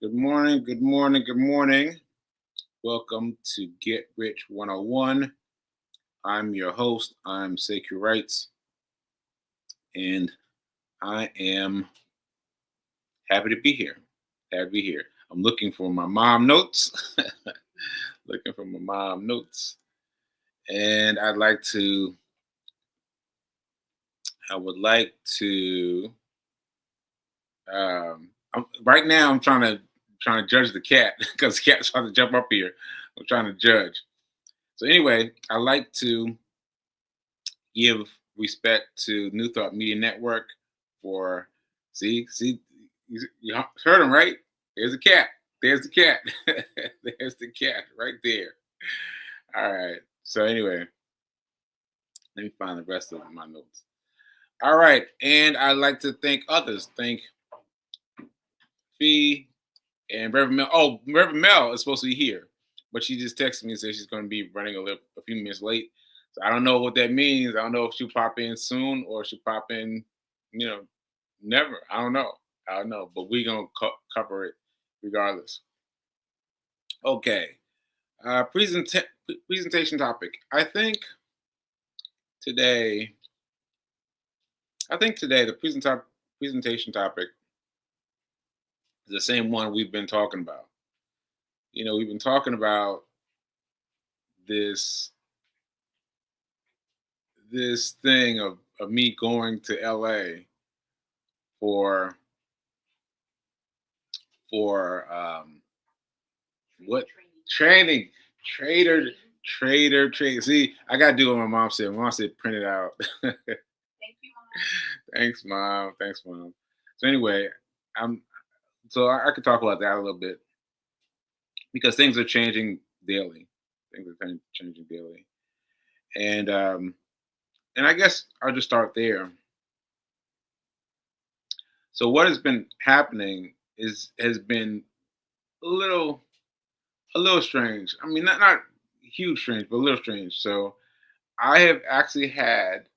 Good morning, good morning, good morning. Welcome to Get Rich 101. I'm your host. I'm Sacred Rights, and I am happy to be here. Happy to be here. I'm looking for my mom notes. Looking for my mom notes. And I would like to, right now I'm trying to judge the cat because the cat's trying to jump up here. I'm trying to judge. So anyway, I like to give respect to New Thought Media Network for see you heard him right. There's a cat. There's the cat. There's the cat right there. All right. So anyway, let me find the rest of my notes. All right, and I'd like to thank others. Thank Fee and Reverend Mel. Oh, Reverend Mel is supposed to be here, but she just texted me and said she's going to be running a few minutes late. So I don't know what that means. I don't know if she'll pop in soon or she'll pop in, you know, never. I don't know. I don't know, but we're going to cover it regardless. Okay. Presentation topic. Today, I think today the presentation topic is the same one we've been talking about. We've been talking about this this thing of me going to LA for for what training trader trade. See, I gotta do what my mom said. My mom said print it out. Thanks, mom. Thanks, mom. So anyway, I'm I could talk about that a little bit because things are changing daily. Things are changing daily, and I guess I'll just start there. So what has been happening has been a little a little strange. I mean, not huge strange, but a little strange. So I have actually had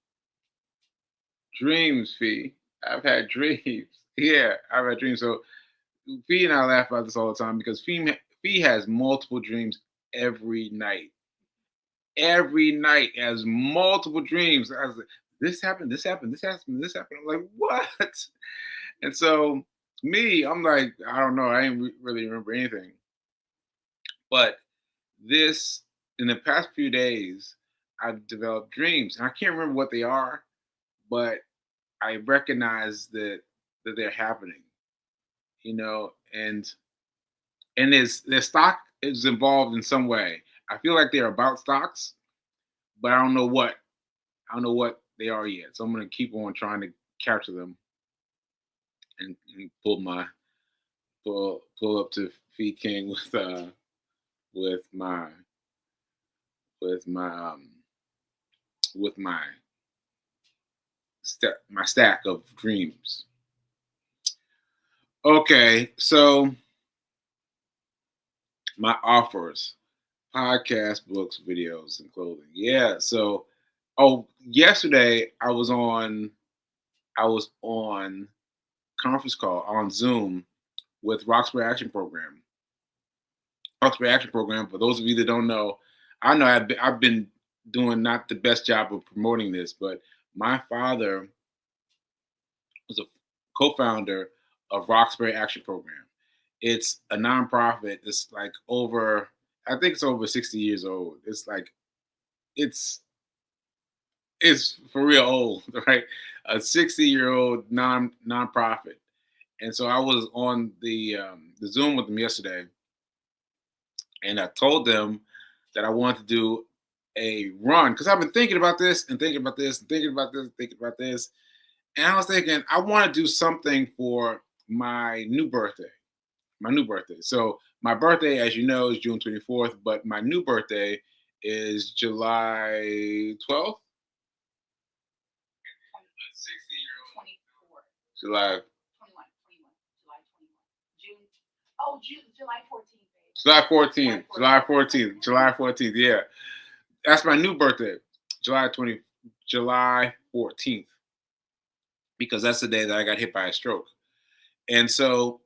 dreams, Fee. I've had dreams. Yeah, I've had dreams. So Fee and I laugh about this all the time because Fee has multiple dreams every night. Every night has multiple dreams. I was like, this happened, this happened, this happened, this happened. I'm like, what? And so me, I'm like, I don't know. I didn't really remember anything. But this, in the past few days, I've developed dreams. And I can't remember what they are, but I recognize that they're happening, and their stock is involved in some way. I feel like they're about stocks, but I don't know what. I don't know what they are yet. So I'm gonna keep on trying to capture them and pull up to Fee King with my with my with my stack of dreams. Okay, so my offers: podcast, books, videos, and clothing. Yeah. So, yesterday I was on conference call on Zoom with Roxbury Action Program. Roxbury Action Program. For those of you that don't know, I know I've been doing not the best job of promoting this, but my father was a co-founder of Roxbury Action Program. It's a nonprofit. It's like I think it's over 60 years old. It's it's for real old, right? A 60-year-old nonprofit. And so I was on the Zoom with them yesterday, and I told them that I wanted to do a run because I've been thinking about this and thinking about this and thinking about this, and thinking about this, and I was thinking I want to do something for my new birthday. My new birthday. So my birthday, as you know, is June 24th, but my new birthday is July 12th. 60 year old. July. July 14th. July 14th. July 14th. Yeah. That's my new birthday. July 14th. Because that's the day that I got hit by a stroke. And so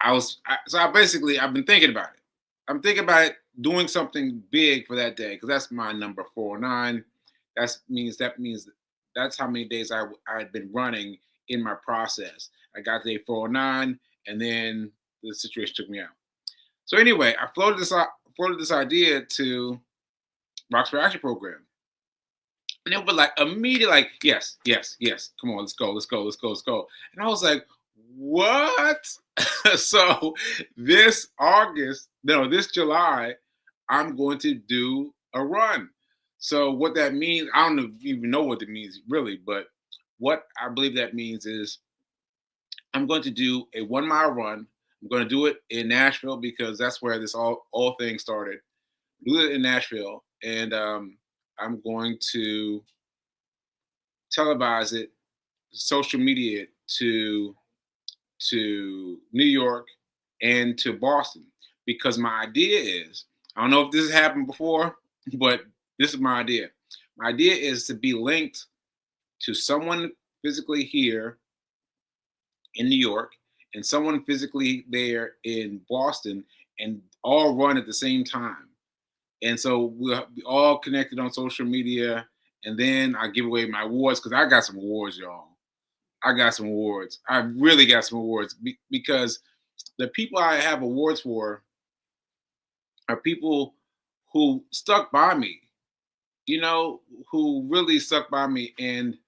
I've been thinking about it. I'm thinking about it, doing something big for that day because that's my number 409. That means that's how many days I had been running in my process. I got day 409, and then the situation took me out. So anyway, I floated this idea to Rocks for Action program. And they were like immediately like, yes, yes, yes. Come on, let's go, let's go, let's go, let's go. And I was like, what? So this August, no, this July, I'm going to do a run. So what that means, I don't even know what it means really, but what I believe that means is I'm going to do a 1 mile run. I'm going to do it in Nashville because that's where this all thing started. Do it in Nashville, and I'm going to televise it, social media it to New York and to Boston because my idea is I don't know if this has happened before, but this is my idea. My idea is to be linked to someone physically here in New York and someone physically there in Boston and all run at the same time. And so we'll be all connected on social media. And then I give away my awards because I got some awards, y'all. I got some awards. I really got some awards because the people I have awards for are people who stuck by me, who really stuck by me and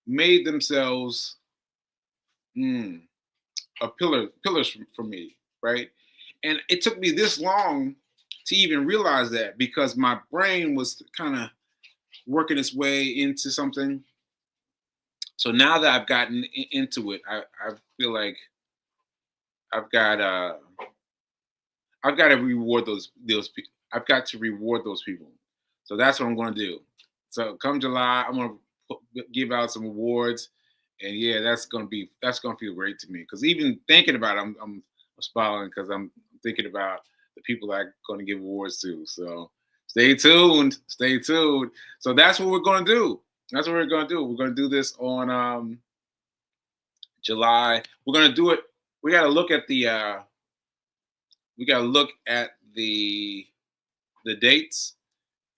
made themselves a pillars for me, right? And it took me this long to even realize that because my brain was kind of working its way into something. So now that I've gotten into it, I feel like I've got uh I've got to reward those people. I've got to reward those people. So that's what I'm going to do. So come July, I'm going to give out some awards, and yeah, that's going to feel great to me. Because even thinking about it, I'm smiling because I'm thinking about the people I'm going to give awards to. So stay tuned, stay tuned. So that's what we're going to do. That's what we're going to do. We're going to do this on July. We're going to do it. We got to look at the dates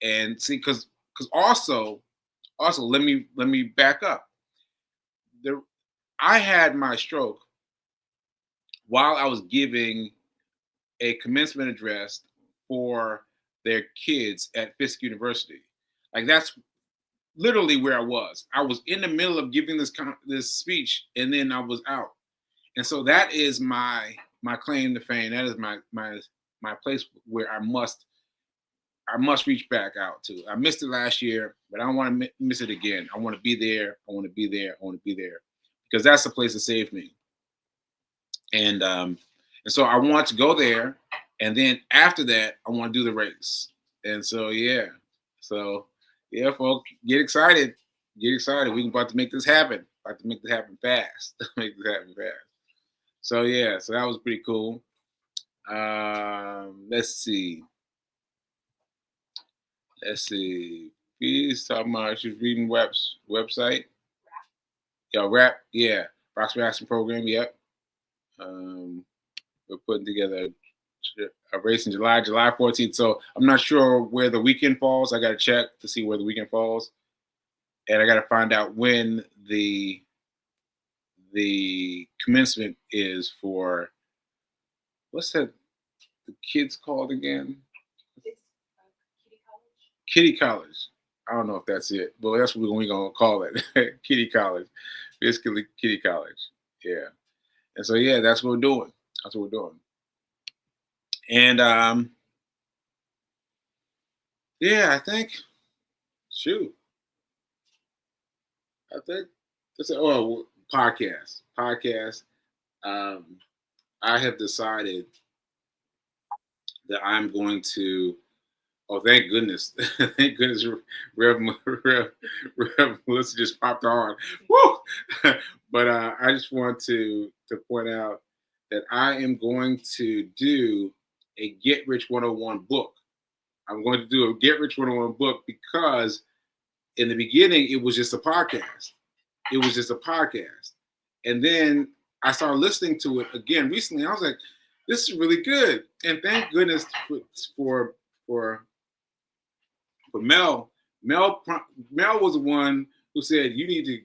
and see because also let me back up. I had my stroke while I was giving a commencement address for their kids at Fisk University. Like that's literally where I was. I was in the middle of giving this speech, and then I was out. And so that is my claim to fame. That is my place where I must reach back out to. I missed it last year, but I don't want to miss it again. I want to be there. I want to be there. I want to be there because that's the place that saved me. And so I want to go there, and then after that, I want to do the race. And so yeah, folks, get excited, We're about to make this happen. About to make this happen fast. Make this happen fast. So yeah, so that was pretty cool. Let's see. Let's see. Please talking about she's reading website. Yeah, rap. Yeah, Rocks Action program. Yep. We're putting together a race in July 14th. So I'm not sure where the weekend falls. I got to check to see where the weekend falls, and I got to find out when the commencement is for what's that the kids called again? It's Kitty College. Kitty College. I don't know if that's it, but that's what we're gonna call it. Kitty College. Basically Kitty College. Yeah. And so yeah, that's what we're doing. That's what we're doing. And yeah, I think shoot. I think that's podcast. Podcast. Um I have decided that I'm going to. Oh, thank goodness! Thank goodness, Rev Melissa just popped on. Woo! But I just want to point out that I am going to do a Get Rich 101 book. I'm going to do a Get Rich 101 book because in the beginning it was just a podcast. It was just a podcast, and then I started listening to it again recently. I was like, this is really good. And thank goodness for for for Mel. Mel was the one who said you need to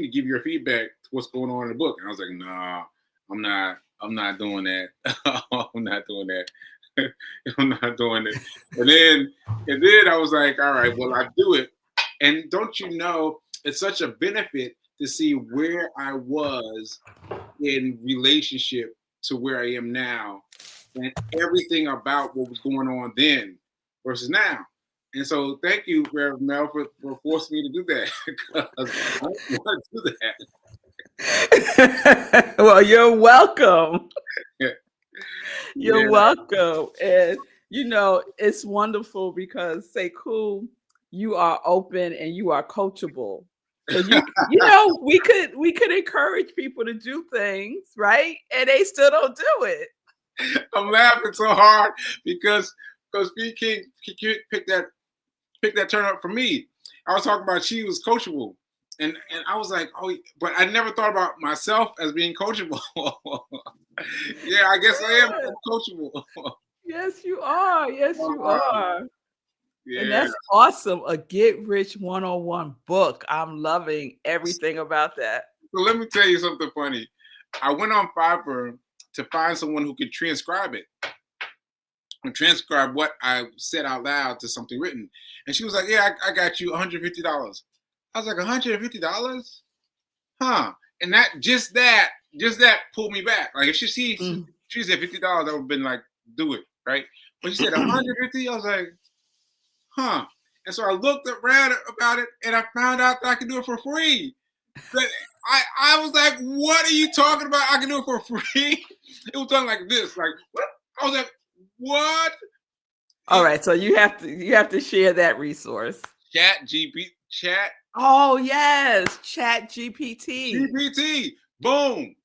give your feedback to what's going on in the book. And I was like, nah, I'm not doing that. I'm not doing that. I'm not doing it. And then I was like, all right, well, I do it. And don't you know, it's such a benefit to see where I was in relationship to where I am now, and everything about what was going on then versus now. And so, thank you, Reverend Mel, for forcing me to do that because I don't want to do that. Well, you're welcome. Yeah. You're welcome. And it's wonderful because say cool, you are open and you are coachable. Because we could encourage people to do things, right? And they still don't do it. I'm laughing so hard because P King picked that turn up for me. I was talking about she was coachable. And I was like, oh, but I never thought about myself as being coachable. Yeah, I guess I am coachable. Yes, you are. Yes, you are. Yeah. And that's awesome. A Get Rich 101 book. I'm loving everything about that. So let me tell you something funny. I went on Fiverr to find someone who could transcribe it and transcribe what I said out loud to something written. And she was like, yeah, I got you $150. I was like, $150? Huh. And that pulled me back. Like if she said $50, I would have been like, do it, right? But she said 150, I was like, huh. And so I looked around about it and I found out that I could do it for free. But I was like, what are you talking about? I can do it for free? It was done like this. Like, what? I was like, what? All right, so you have to share that resource. Chat. Oh yes, Chat GPT. GPT. Boom.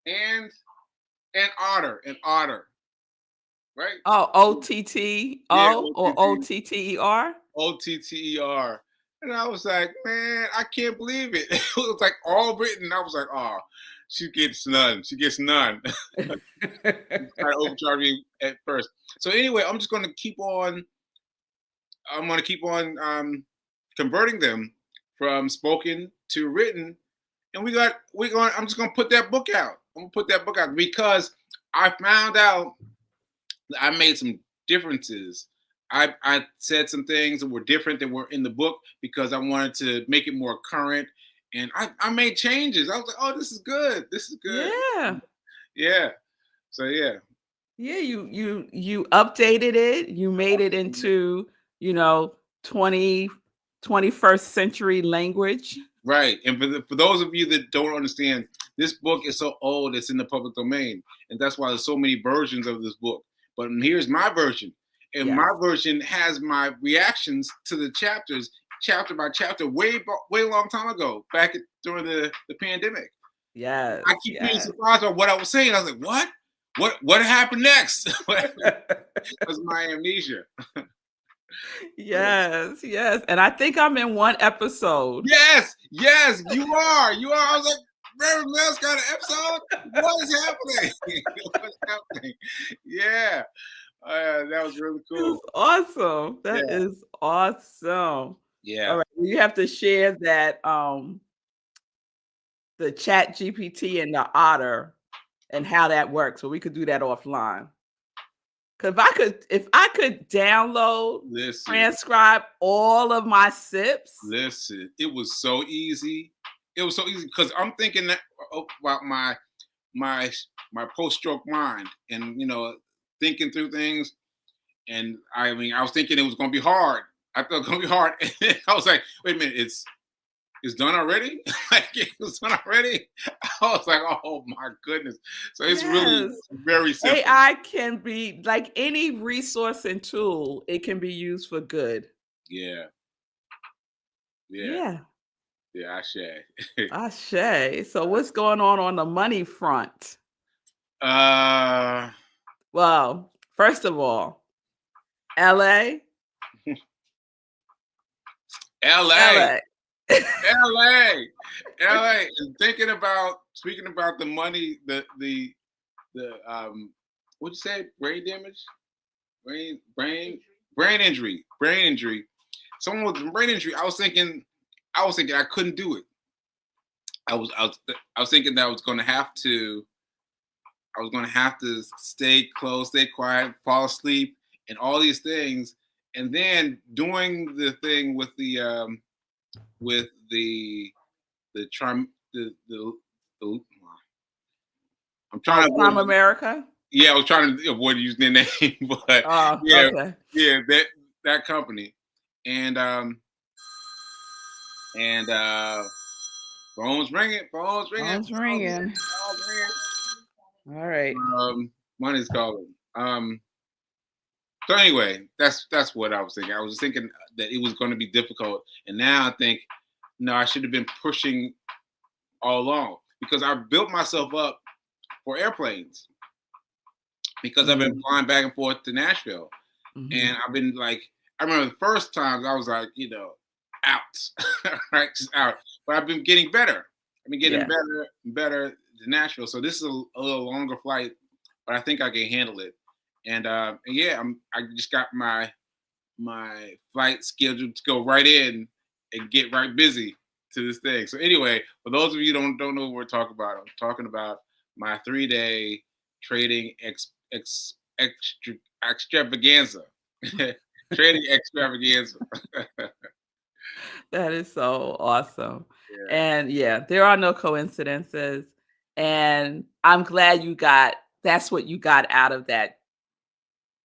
And Otter. Right? Oh, OTT. Oh, or OTTER? OTTER. And I was like, man, I can't believe it. It was like all written. I was like, oh, she gets none. She gets none. Try to overcharge me at first. So anyway, I'm going to keep on converting them from spoken to written. And I'm just going to put that book out. I'm going to put that book out because I found out I made some differences. I said some things that were different than were in the book because I wanted to make it more current. And I made changes. I was like, oh, this is good. This is good. Yeah. Yeah. So yeah. Yeah, you updated it. You made it into, 21st century language. Right. And for those of you that don't understand, this book is so old, it's in the public domain. And that's why there's so many versions of this book. But here's my version. And my version has my reactions to the chapters, chapter by chapter, way long time ago, during the pandemic. Yes. I keep being surprised by what I was saying. I was like, what happened next? That's my amnesia. Yes. And I think I'm in one episode. Yes, you are. I was like, Reverend Mel's got an episode? What is happening? What's happening? Yeah. That was really cool. Awesome. That is awesome. Yeah. All right. You have to share that the Chat GPT and the Otter and how that works. So we could do that offline. Because if I could download, transcribe all of my sips. Listen, it was so easy. It was so easy because I'm thinking about my post-stroke mind and thinking through things. And I was thinking it was going to be hard. I thought it was going to be hard. And I was like, wait a minute, it's done already? Like it was done already? I was like, oh my goodness. So it's really very simple. AI can be like any resource and tool. It can be used for good. Yeah. Ashe. So what's going on the money front? Well, first of all, LA. LA, LA, and speaking about the money, the what'd you say? Brain damage, brain brain brain injury. Someone with brain injury. I was thinking I couldn't do it. I was thinking that I was going to have to stay close, stay quiet, fall asleep, and all these things. And then doing the thing with the trim the I'm trying Oh, to Prime avoid. America? Yeah, I was trying to avoid using their name, but Oh, yeah, okay. yeah, that company, and and phones ringing, Phone's ringing. phones ringing. All right. Money's calling. So anyway, that's what I was thinking. I was thinking that it was going to be difficult, and now I think no, I should have been pushing all along because I built myself up for airplanes because I've been Mm, flying back and forth to Nashville, mhm. and I've been like, I remember the first times I was like, out, right, just out. But I've been getting better. I've been getting Yeah. better and better to Nashville. So this is a little longer flight, but I think I can handle it. And yeah, I just got my flight scheduled to go right in and get right busy to this thing. So anyway, for those of you who don't know what we're talking about, I'm talking about my 3 day trading extravaganza. Trading extravaganza. That is so awesome. Yeah. And yeah, there are no coincidences. And I'm glad that's what you got out of that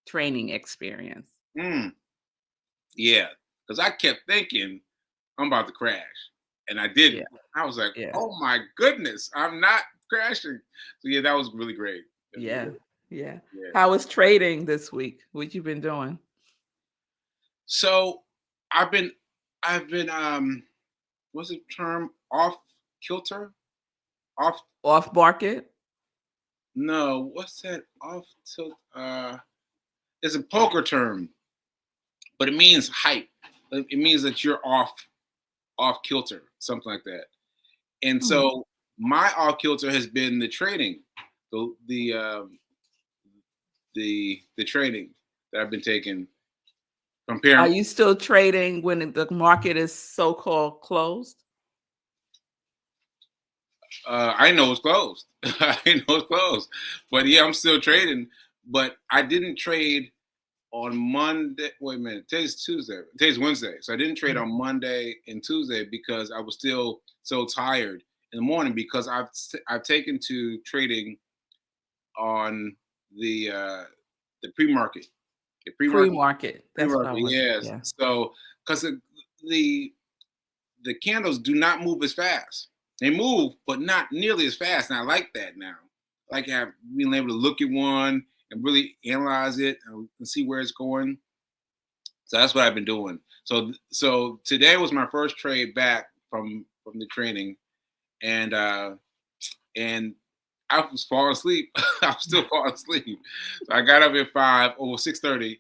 training experience. Mm, yeah. Because I kept thinking I'm about to crash. And I Yeah. didn't. I was like, Yeah. oh my goodness, I'm not crashing. So yeah, that was really great. It was Yeah. great. Yeah. Yeah. How was trading this week? What you been doing? So I've been what's the term? Off kilter? Off Off market? no, what's that? Off tilt it's a poker term, but it means hype. It means that you're off kilter, something like that. And Hmm. so my off kilter has been the trading, the the um, the trading that I've been taking. Are Comparing, you still trading when the market is so-called closed? I know it's closed. I know it's closed, but yeah, I'm still trading. But I didn't trade on Monday. Wait a minute, today's Tuesday. Today's Wednesday, so I didn't trade Mm. on Monday and Tuesday because I was still so tired in the morning because I've taken to trading on the uh, the pre-market, the pre-market, Pre-market. That's what I pre-market. want. Yes, Yeah. so because the the candles do not move as fast. They move, but not nearly as fast. And I like that now. I like being able to look at one and really analyze it and see where it's going. So that's what I've been doing. So today was my first trade back from the training, and and I was falling asleep. I was still falling asleep. So I got up at 6:30,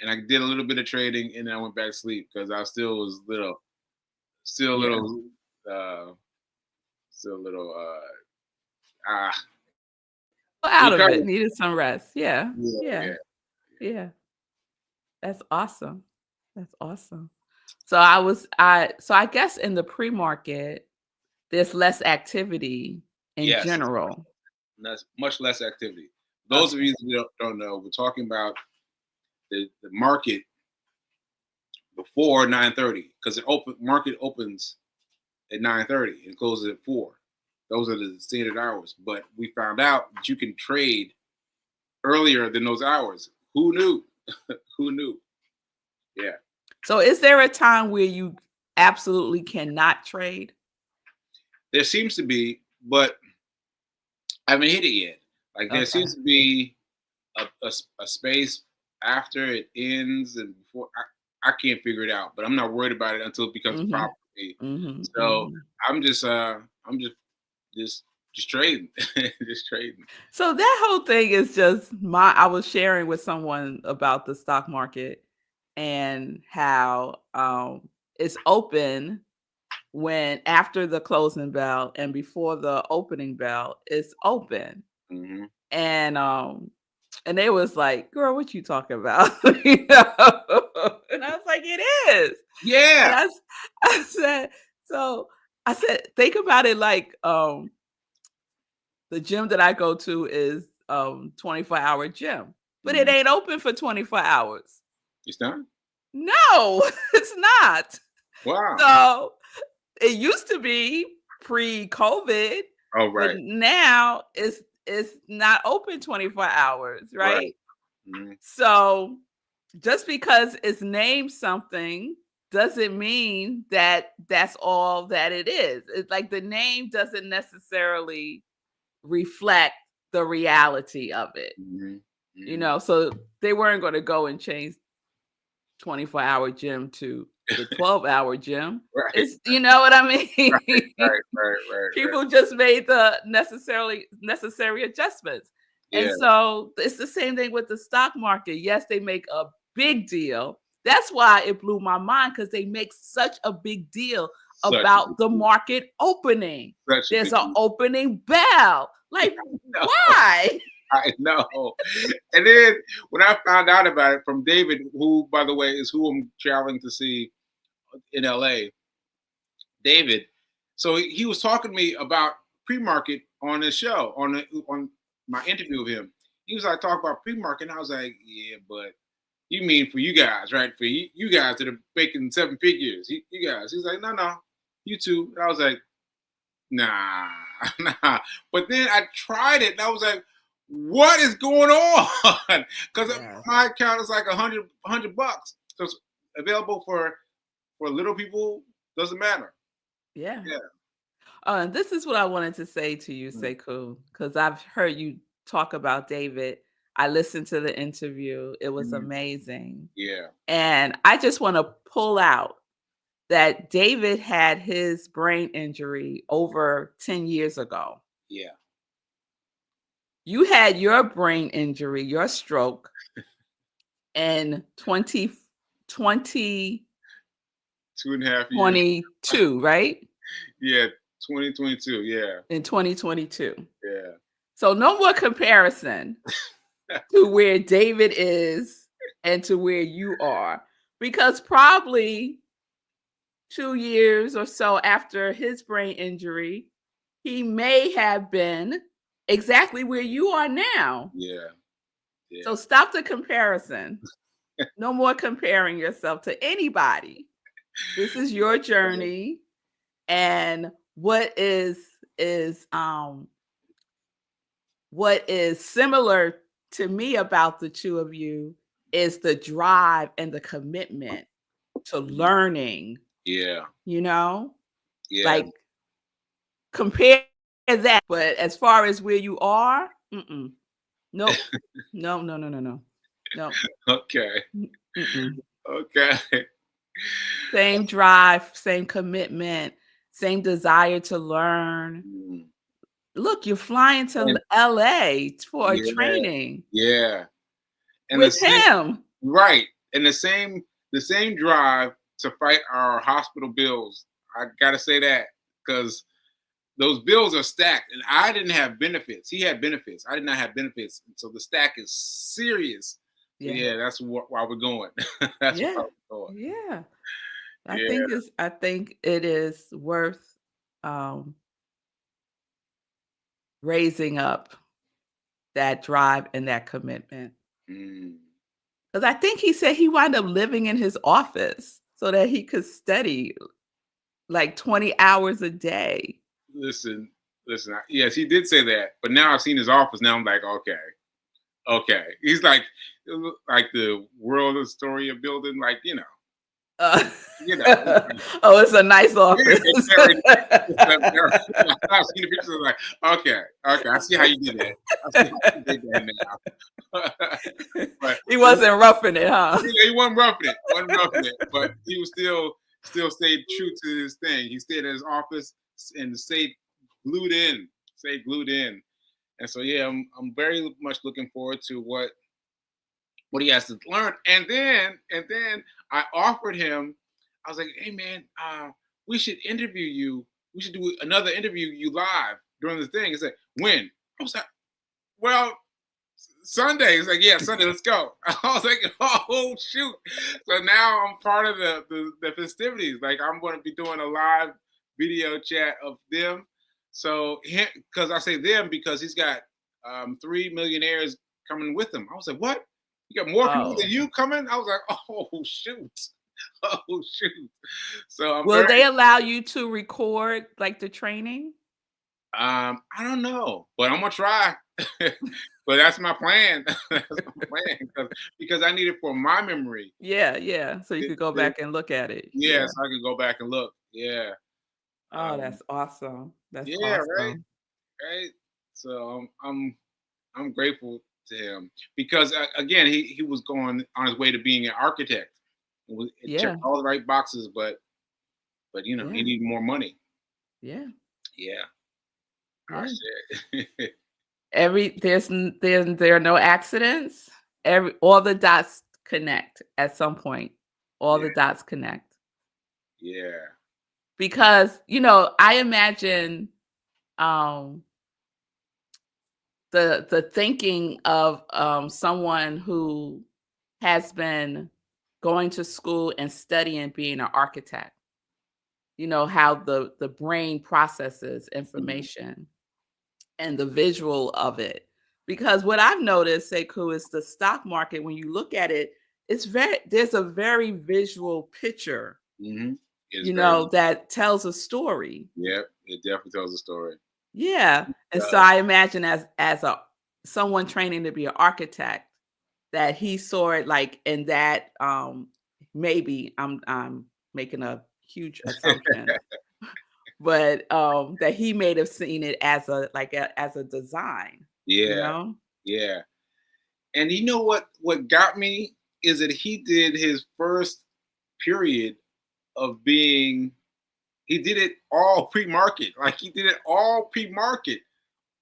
and I did a little bit of trading, and then I went back to sleep because I still was still a Yeah. little, uh, still a little, ah, Well, out of it. recovered. Needed some rest. Yeah. Yeah, Yeah. yeah, Yeah. That's awesome. That's awesome. So I guess in the pre-market, there's less activity in yes. general. That's much less activity. Those of Okay. you that don't know, we're talking about the market before 9:30 because the open market opens at 9:30 and closes at 4. Those are the standard hours. But we found out that you can trade earlier than those hours. Who knew? Who knew? Yeah. So is there a time where you absolutely cannot trade? There seems to be, but I haven't hit it yet. Like there Okay. seems to be a space after it ends and before. I can't figure it out, but I'm not worried about it until it becomes a Mhm. problem for me. Mhm. So Mhm. I'm just trading, just trading. So that whole thing is just I was sharing with someone about the stock market and how it's open when after the closing bell and before the opening bell, it's open. Mm-hmm. And they was like, "Girl, what you talking about?" You know? And I was like, "It is." And Yeah. I said, so I said, think about it like the gym that I go to is 24-hour gym, but it Mm-hmm. ain't open for 24 hours. It's done. No, it's not. Wow. So it used to be pre-COVID, Oh, but right. now it's not open 24 hours, Right. right? Mm-hmm. So just because it's named something doesn't mean that that's all that it is. It's like the name doesn't necessarily reflect the reality of it, Mm-hmm. you Mm-hmm. know. So they weren't going to go and change 24-hour gym to the 12-hour gym. Right. It's, you know what I mean? Right. People just made the necessary adjustments. Yeah. And so it's the same thing with the stock market. Yes, they make a big deal. That's why it blew my mind, because they make such a big deal Such a big about the deal. market opening. Such a There's big an deal. opening bell. Like, No, why? I know. And then when I found out about it from David, who, by the way, is who I'm traveling to see in LA, David. So he was talking to me about pre-market on his show, on my interview with him. He was like, talk about pre-market, and I was like, yeah, but you mean for you guys, right? For you guys that are making seven figures, you guys. He's like, no, you too. And I was like, nah, nah. But then I tried it, and I was like, what is going on? Because Yes. my account is like $100 bucks. So it's available for little people. Doesn't matter. Yeah. Yeah. And this is what I wanted to say to you, Mm. Sekou, because I've heard you talk about David. I listened to the interview. It was Mhm. amazing. Yeah. And I just want to pull out that David had his brain injury over 10 years ago. Yeah. You had your brain injury, your stroke, in 2022, 2.5 years. right? Yeah. 2022. Yeah. In 2022. Yeah. So no more comparison to where David is and to where you are, because probably 2 years or so after his brain injury, he may have been exactly where you are now. Yeah. Yeah. So stop the comparison. No more comparing yourself to anybody. This is your journey, and what is similar to me about the two of you is the drive and the commitment to learning, Yeah. you know? Yeah. Like, compare that. But as far as where you are, nope. No, no, no, no, no. No. Okay. Mm-mm. Okay. Same drive, same commitment, same desire to learn. Mm. Look, you're flying to And LA for a yeah. training Yeah. And the with same, him. right. And the same drive to fight our hospital bills. I gotta say that, because those bills are stacked, and I didn't have benefits. He had benefits. I did not have benefits, so the stack is serious. So Yeah. yeah, that's why we're going. That's Yeah. why we're going. Yeah. Yeah. I think it is worth um raising up that drive and that commitment. Mm. Because I think he said he wound up living in his office so that he could study like 20 hours a day. Listen, yes, he did say that, but now I've seen his office. Now I'm like, okay. He's like the World Astoria building, like Uh, you know. oh, it's a nice Yeah, office. it's very. I've seen the pictures. I'm like, okay, I see how you did that. I see how you did that now. but He wasn't roughing it, huh? he wasn't roughing it, but he was still stayed true to his thing. He stayed in his office and stayed glued in. And so yeah, I'm very much looking forward to what he has to learn. And then I offered him. I was like, hey man, we should interview you. We should do another interview you live during the thing. He said, when? I was like, well, Sunday. It's like, yeah, Sunday, let's go. I was like, oh shoot. So now I'm part of the festivities. Like I'm going to be doing a live video chat of them. So because I say them because he's got 3 millionaires coming with him. I was like, what? You got more people than Oh. you coming? I was like, oh shoot. Oh shoot. So I'm Will very they allow you to record like the training? I don't know, but I'm gonna try. But that's my plan. That's my plan because I need it for my memory. Yeah, yeah. So you It- could go it- back and look at it. yeah, Yeah. so I can go back and look. Yeah. Oh, Um, that's awesome. That's yeah, right, awesome. right. So I'm grateful to him because again he was going on his way to being an architect. It Yeah, checked all the right boxes, but he yeah, needed more money. yeah, Yeah. I yeah. said, There are no accidents. All the dots connect at some point. All yeah, the dots connect. yeah. Because, I imagine um the thinking of someone who has been going to school and studying being an architect. How the brain processes Mhm. information and the visual of it. Because what I've noticed, Sekou, is the stock market, when you look at it, there's a very visual picture, Mhm. It's very that tells a story. Yep, it definitely tells a story. Yeah. And so I imagine as a someone training to be an architect, that he saw it like in that maybe I'm making a huge assumption, but that he may have seen it as as a design, you Yeah, know? yeah. And you know what got me is that he did his first period of being he did it all pre-market. Like he did it all pre-market.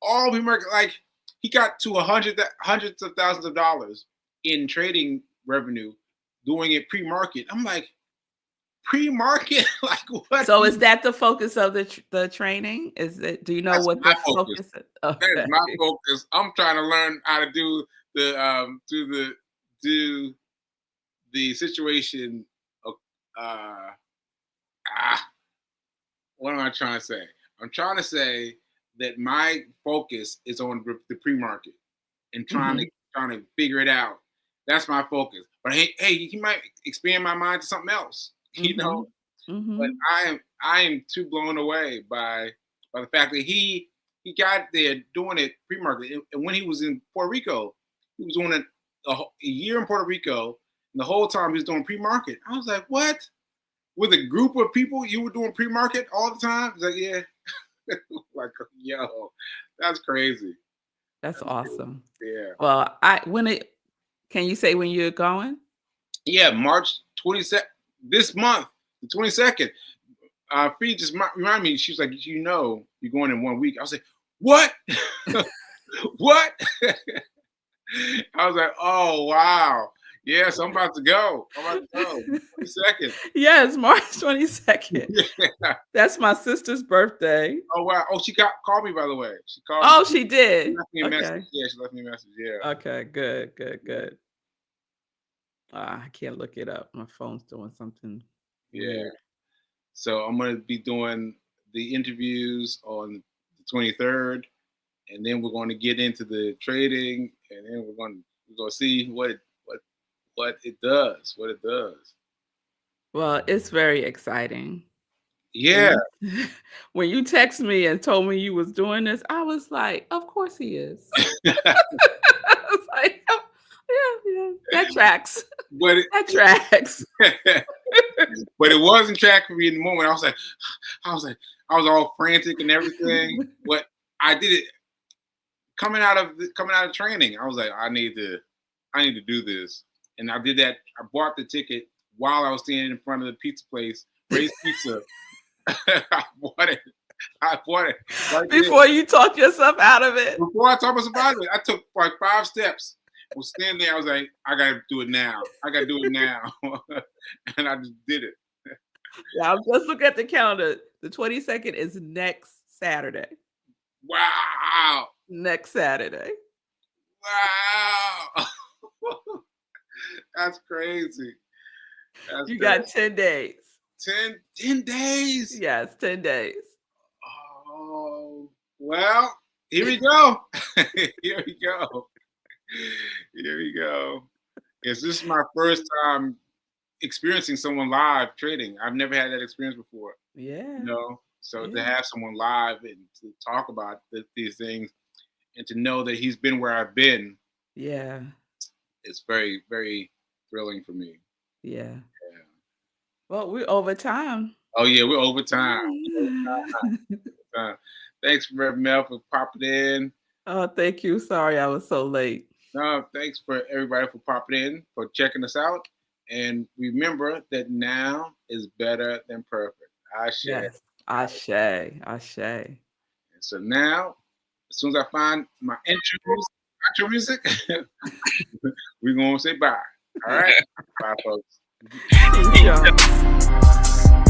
All pre-market. Like he got to hundreds of thousands of dollars in trading revenue doing it pre-market. I'm like, pre-market? Like what? So is that the focus of the training? Do you know That's what my the focus. focus is? That is Okay. my focus. I'm trying to learn how to do the situation of ah what am I trying to say? I'm trying to say that my focus is on the pre-market and Mhm. trying to figure it out. That's my focus. But hey, he might expand my mind to something else, you know. Mhm. But Mhm. I am too blown away by the fact that he got there doing it pre-market. And when he was in Puerto Rico, he was doing it a year in Puerto Rico, and the whole time he was doing pre-market. I was like, what? With a group of people, you were doing pre-market all the time? He's like, yeah. Like, yo, that's crazy. That's awesome. Yeah. Well, can you say when you're going? Yeah, March 22nd, this month, the 22nd. Fee just remind me, she was like, you're going in 1 week. I was like, what? What? I was like, oh, wow. Yes, I'm about to go. I'm about to go. 22nd. Yes, March 22nd. Yeah. That's my sister's birthday. Oh, wow. Oh, she called me, by the way. She called Oh, me. she She did? left me a message. Okay. Yeah, she left me a message. Yeah. Okay, good, good, Yeah. good. I can't look it up. My phone's doing something Yeah. weird. So I'm going to be doing the interviews on the 23rd, and then we're going to get into the trading, and then we're going to see what it does, what it does. Well, it's very exciting. When Yeah. you when you text me and told me you was doing this, I was like, "Of course he is." I was like, "Oh, yeah, yeah, that tracks. but That tracks." it, but it wasn't track for me in the moment. I was like, I was all frantic and everything. But I did it coming out of training. I was like, I need to do this, and I did that. I bought the ticket while I was standing in front of the pizza place, Ray's Pizza. I bought it. I bought it right there. Before you talk yourself out of it. Before I talked about somebody, I took like 5 steps. I was standing there. I was like, I gotta do it now. I gotta do it now, and I just did it. Yeah, I'm just look at the calendar. The 22nd is next Saturday. Wow. Next Saturday. Wow. That's crazy. That's You crazy. got 10 days. 10 days. Yes, 10 days. Oh, well, here we go. Here we go. Here we go. Yes, this is my first time experiencing someone live trading. I've never had that experience before. Yeah. So to Yeah. have someone live and to talk about these things and to know that he's been where I've been Yeah. is very, very thrilling for me. Yeah. Yeah. Well, we're over time. Oh yeah, we're over time. Thanks, Rev Mel, for popping in. Oh, thank you. Sorry I was so late. No, thanks for everybody for popping in, for checking us out. And remember that now is better than perfect. I share. Yes. Ashe. Ashe. And so now, as soon as I find my intro music, we're going to say bye. All right? Bye, folks. Peace, y'all.